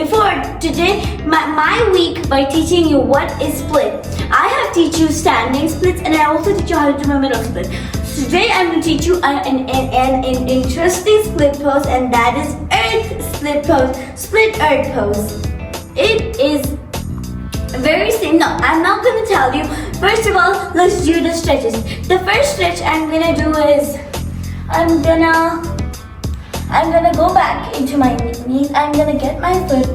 before today, my week by teaching you what is split. I have teach you standing splits and I also teach you how to do a middle split. So today I'm going to teach you an interesting split pose, and that is earth split pose, split earth pose. It is very simple. No, I'm not going to tell you. First of all, let's do the stretches. The first stretch I'm going to do is I'm gonna go back into my knees. I'm gonna get my foot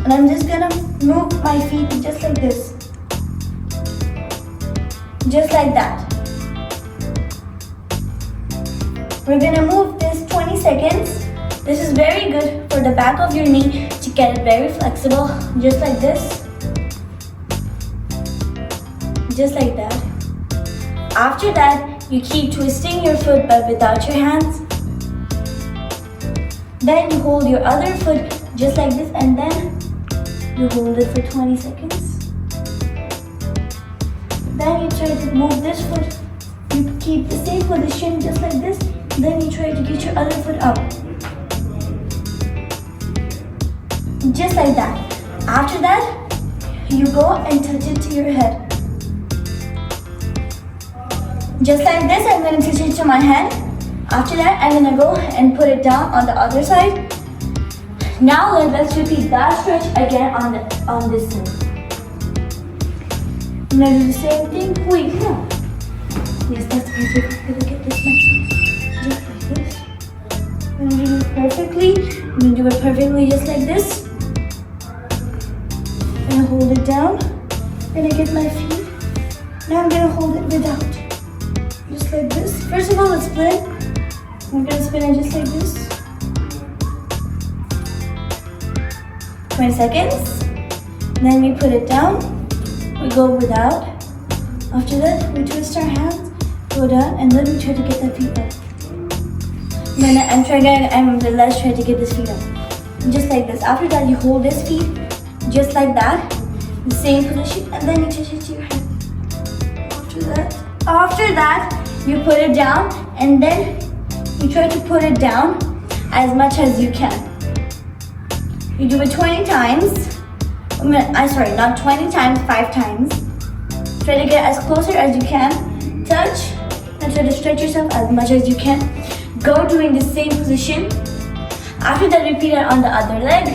and I'm just gonna move my feet just like this. Just like that. We're gonna move this 20 seconds. This is very good for the back of your knee to get it very flexible. Just like this. Just like that. After that, you keep twisting your foot but without your hands. Then you hold your other foot just like this and then you hold it for 20 seconds. Then you try to move this foot. You keep the same position just like this. Then you try to get your other foot up. Just like that. After that, you go and touch it to your head. Just like this, I'm going to touch it to my head. After that, I'm going to go and put it down on the other side. Now let's repeat that stretch again on this side. I'm going to do the same thing. Wait, no. Yes, that's perfect. I'm going to get this much. Just like this. I'm going to do it perfectly. I'm going to do it perfectly just like this. I'm going to hold it down. I'm going to get my feet. Now I'm going to hold it without. Just like this. First of all, let's split. We're going to spin it just like this. 20 seconds. Then we put it down. We go without. After that, we twist our hands, go down, and then we try to get the feet up. Let's try to get this feet up. Just like this. After that, you hold this feet just like that. The same position, and then you touch it to your head. After that, you put it down, and then you try to put it down as much as you can. You do it 20 times. Not 20 times, 5 times. Try to get as closer as you can. Touch and try to stretch yourself as much as you can. Go doing the same position. After that, repeat it on the other leg.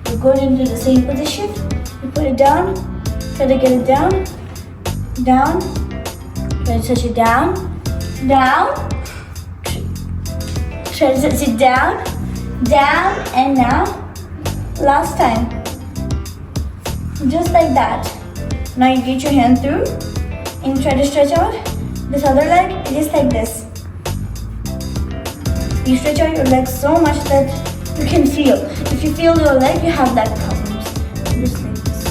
You go into the same position. You put it down. Try to get it down. Down. Try to touch it down, down. Try to touch it down, down, and now, last time. Just like that. Now you get your hand through and try to stretch out this other leg just like this. You stretch out your leg so much that you can feel. If you feel your leg, you have that problems. Just like this.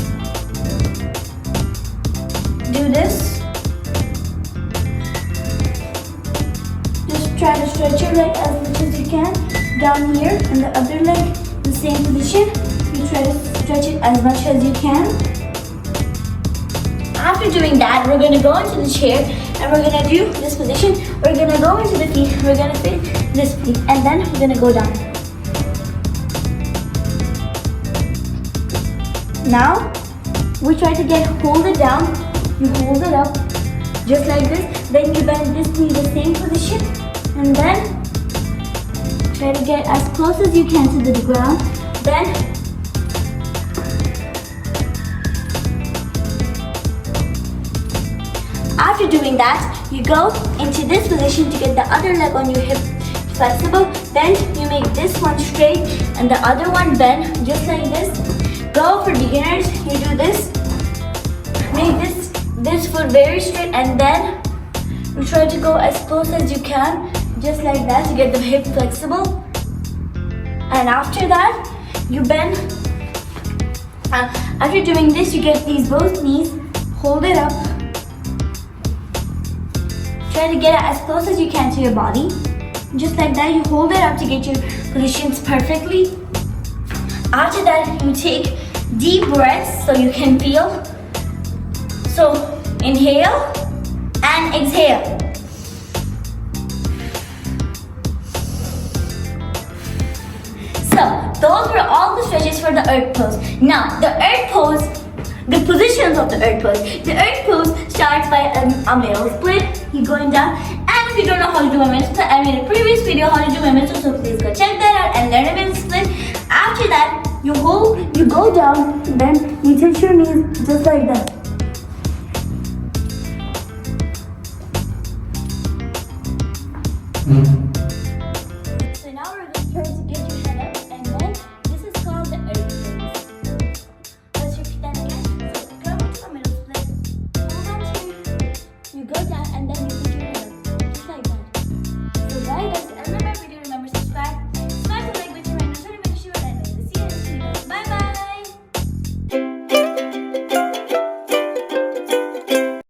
Do this. Try to stretch your leg as much as you can. Down here, and the other leg, the same position. You try to stretch it as much as you can. After doing that, we're going to go into the chair and we're going to do this position. We're going to go into the feet. We're going to fit this feet and then we're going to go down. Now, we try to hold it down. You hold it up just like this. Then you bend this knee the same position. And then try to get as close as you can to the ground. Then after doing that, you go into this position to get the other leg on your hip flexible. Then you make this one straight and the other one bend just like this. Go for beginners, you do this. Make this foot very straight and then you try to go as close as you can. Just like that to get the hip flexible. And after that, you bend. After doing this, you get these both knees. Hold it up. Try to get it as close as you can to your body. Just like that, you hold it up to get your positions perfectly. After that, you take deep breaths so you can feel. So inhale and exhale. those were all the stretches for the earth pose. Now, the earth pose, the positions of the earth pose. The earth pose starts by a middle split. You're going down. And if you don't know how to do a middle split, I made a previous video how to do a middle split, so please go check that out and learn a middle split. After that, you go down, and then you touch your knees just like that.